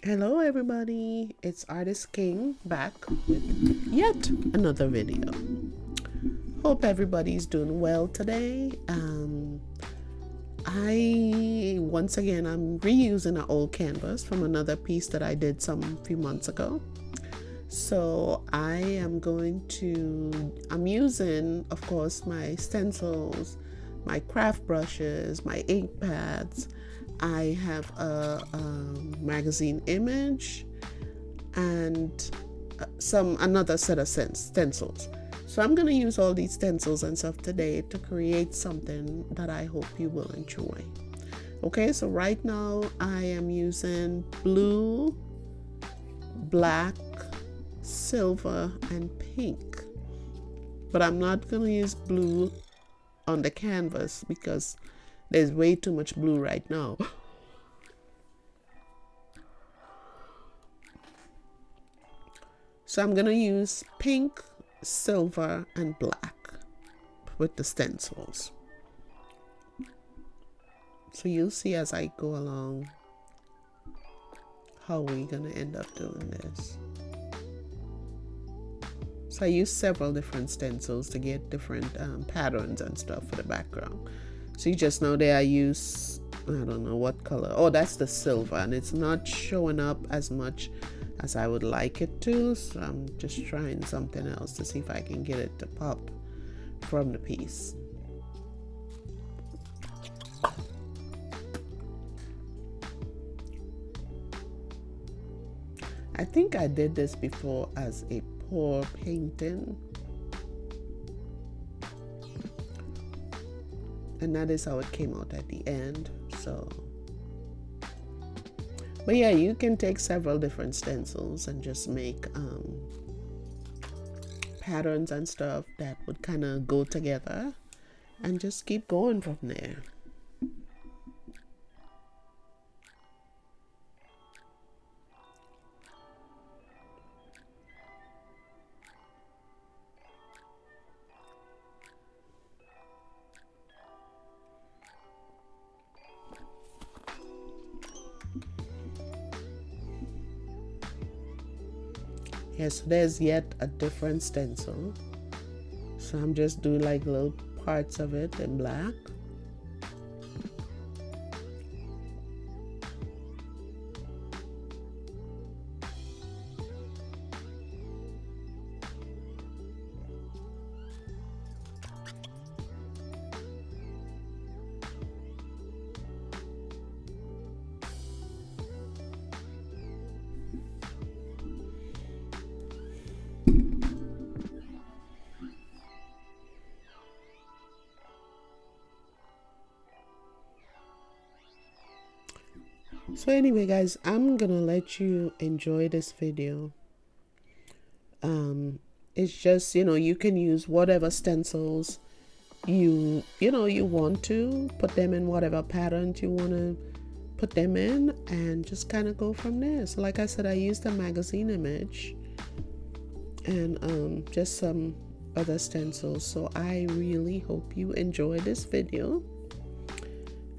Hello everybody, it's Artist King back with yet another video. Hope everybody's doing well today. Once again I'm reusing an old canvas from another piece that I did some few months ago. So I'm using, of course, my stencils, my craft brushes, my ink pads. I have a magazine image and another set of stencils. So I'm going to use all these stencils and stuff today to create something that I hope you will enjoy. Okay, so right now I am using blue, black, silver, and pink. But I'm not going to use blue on the canvas because there's way too much blue right now. So I'm going to use pink, silver, and black with the stencils. So you'll see as I go along how we're going to end up doing this. So I use several different stencils to get different patterns and stuff for the background. So you just know there I use, I don't know what color. Oh, that's the silver, and it's not showing up as much as I would like it to. So I'm just trying something else to see if I can get it to pop from the piece. I think I did this before as a pour painting. And that is how it came out at the end. So, but yeah, you can take several different stencils and just make patterns and stuff that would kind of go together and just keep going from there. Yeah, so there's yet a different stencil. So I'm just doing like little parts of it in black. So anyway guys, I'm gonna let you enjoy this video. It's just, you can use whatever stencils you want to put them in, whatever patterns you want to put them in, and just kind of go from there. So like I said, I used a magazine image and just some other stencils. So I really hope you enjoy this video.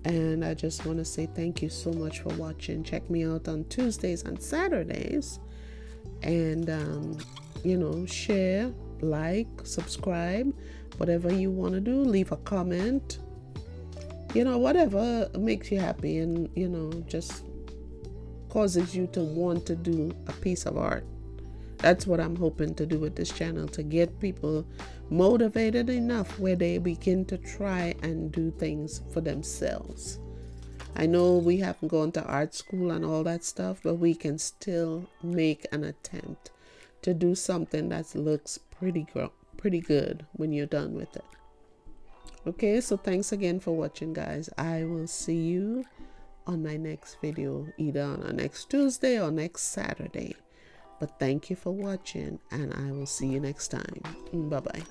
And I just want to say thank you so much for watching. Check me out on Tuesdays and Saturdays. And, share, like, subscribe, whatever you want to do. Leave a comment. Whatever makes you happy and, just causes you to want to do a piece of art. That's what I'm hoping to do with this channel, to get people motivated enough where they begin to try and do things for themselves. I know we haven't gone to art school and all that stuff, but we can still make an attempt to do something that looks pretty good when you're done with it. Okay, so thanks again for watching, guys. I will see you on my next video, either on next Tuesday or next Saturday. But thank you for watching, and I will see you next time. Bye-bye.